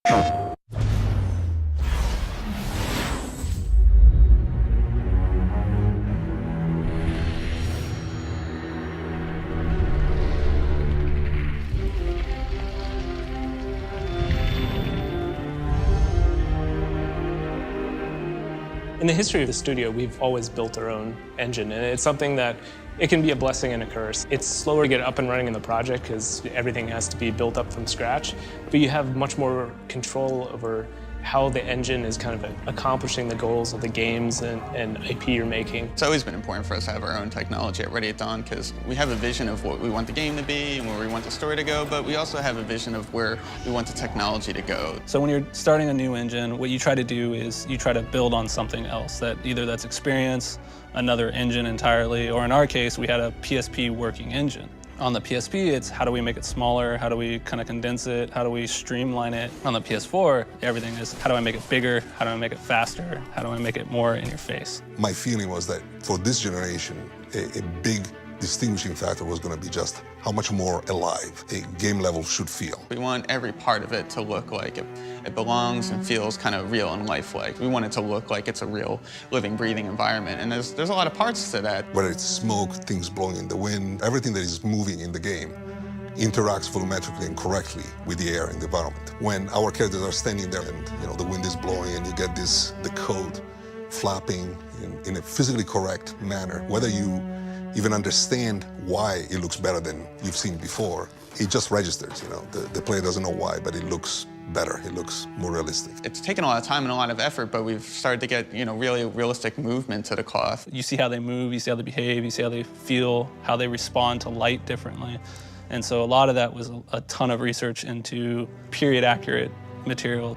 In the history of the studio, we've always built our own engine, and it's something that it can be a blessing and a curse. It's slower to get up and running in the project because everything has to be built up from scratch, but you have much more control over how the engine is kind of accomplishing the goals of the games and IP you're making. It's always been important for us to have our own technology at Ready at Dawn because we have a vision of what we want the game to be and where we want the story to go, but we also have a vision of where we want the technology to go. So when you're starting a new engine, what you try to do is you try to build on something else, that either that's experience, another engine entirely, or in our case, we had a PSP working engine. On the PSP, it's how do we make it smaller? How do we kind of condense it? How do we streamline it? On the PS4, everything is how do I make it bigger? How do I make it faster? How do I make it more in your face? My feeling was that for this generation, a big distinguishing factor was going to be just how much more alive a game level should feel. We want every part of it to look like it belongs and feels kind of real and lifelike. We want it to look like it's a real living, breathing environment, and there's a lot of parts to that. Whether it's smoke, things blowing in the wind, everything that is moving in the game interacts volumetrically and correctly with the air in the environment. When our characters are standing there and the wind is blowing and you get the coat flapping in a physically correct manner, whether you even understand why it looks better than you've seen before, it just registers, The player doesn't know why, but it looks better. It looks more realistic. It's taken a lot of time and a lot of effort, but we've started to get, really realistic movement to the cloth. You see how they move, you see how they behave, you see how they feel, how they respond to light differently. And so a lot of that was a ton of research into period-accurate material.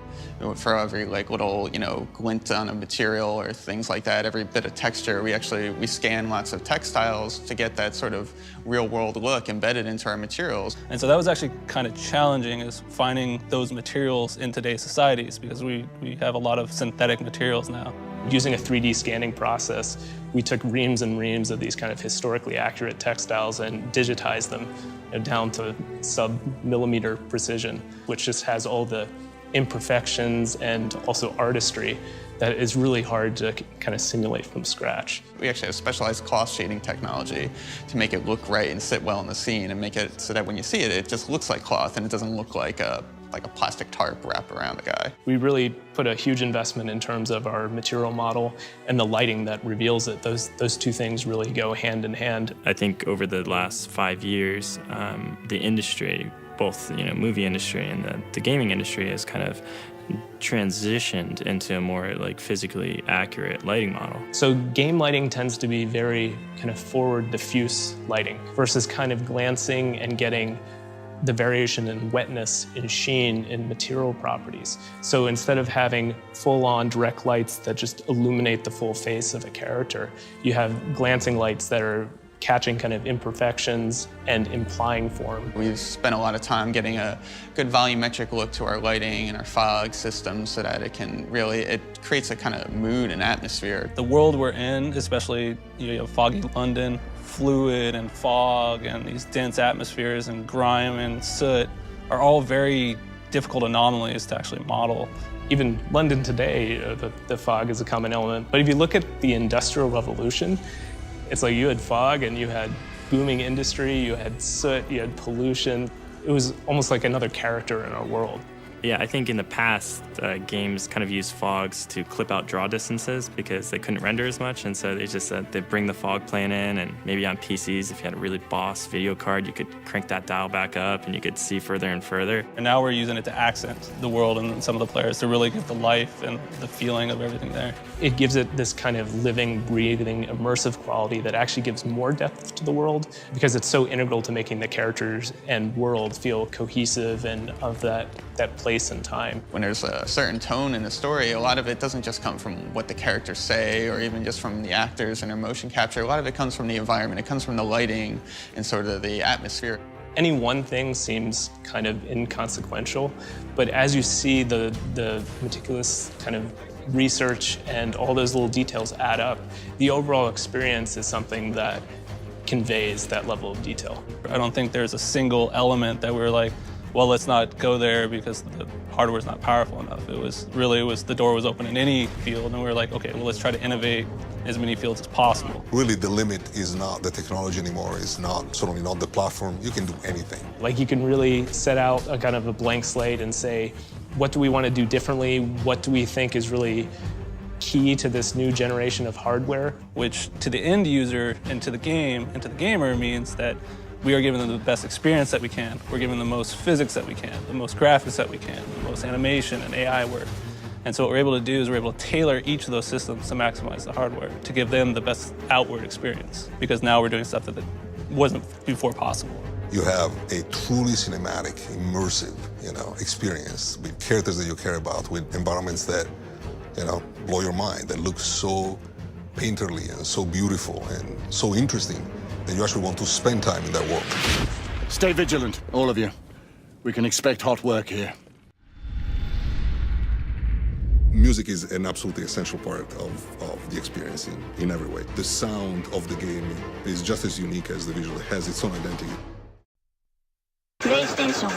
For every little, glint on a material or things like that, every bit of texture, we scan lots of textiles to get that sort of real-world look embedded into our materials. And so that was actually kind of challenging, is finding those materials in today's societies, because we have a lot of synthetic materials now. Using a 3D scanning process, we took reams and reams of these kind of historically accurate textiles and digitized them down to sub-millimeter precision, which just has all the imperfections and also artistry that is really hard to kind of simulate from scratch. We actually have specialized cloth shading technology to make it look right and sit well in the scene and make it so that when you see it, it just looks like cloth and it doesn't look like a plastic tarp wrapped around the guy. We really put a huge investment in terms of our material model and the lighting that reveals it. Those two things really go hand in hand. I think over the last 5 years, the industry, both movie industry and the gaming industry, has kind of transitioned into a more physically accurate lighting model. So game lighting tends to be very kind of forward diffuse lighting versus kind of glancing and getting the variation in wetness, in sheen, in material properties. So instead of having full-on direct lights that just illuminate the full face of a character, you have glancing lights that are catching kind of imperfections and implying form. We've spent a lot of time getting a good volumetric look to our lighting and our fog system so that it creates a kind of mood and atmosphere. The world we're in, especially you have foggy London, fluid and fog and these dense atmospheres and grime and soot are all very difficult anomalies to actually model. Even London today, the fog is a common element. But if you look at the Industrial Revolution, it's like you had fog and you had booming industry, you had soot, you had pollution. It was almost like another character in our world. Yeah, I think in the past, games kind of used fogs to clip out draw distances because they couldn't render as much, and so they bring the fog plane in, and maybe on PCs, if you had a really boss video card, you could crank that dial back up and you could see further and further. And now we're using it to accent the world and some of the players to really give the life and the feeling of everything there. It gives it this kind of living, breathing, immersive quality that actually gives more depth to the world because it's so integral to making the characters and world feel cohesive and of that place and time. When there's a certain tone in the story, a lot of it doesn't just come from what the characters say or even just from the actors and their motion capture. A lot of it comes from the environment. It comes from the lighting and sort of the atmosphere. Any one thing seems kind of inconsequential, but as you see the meticulous kind of research and all those little details add up, the overall experience is something that conveys that level of detail. I don't think there's a single element that we're like, well, let's not go there because the hardware's not powerful enough. It was the door was open in any field, and we were like, okay, well, let's try to innovate as many fields as possible. Really, the limit is not the technology anymore, it's certainly not the platform. You can do anything. Like you can really set out a kind of a blank slate and say, what do we want to do differently? What do we think is really key to this new generation of hardware? Which to the end user and to the game and to the gamer means that we are giving them the best experience that we can. We're giving them the most physics that we can, the most graphics that we can, the most animation and AI work. And so what we're able to do is we're able to tailor each of those systems to maximize the hardware, to give them the best outward experience. Because now we're doing stuff that wasn't before possible. You have a truly cinematic, immersive, experience with characters that you care about, with environments that, blow your mind, that look so painterly and so beautiful and so interesting that you actually want to spend time in that world. Stay vigilant, all of you. We can expect hot work here. Music is an absolutely essential part of the experience in every way. The sound of the game is just as unique as the visual. It has its own identity. PlayStation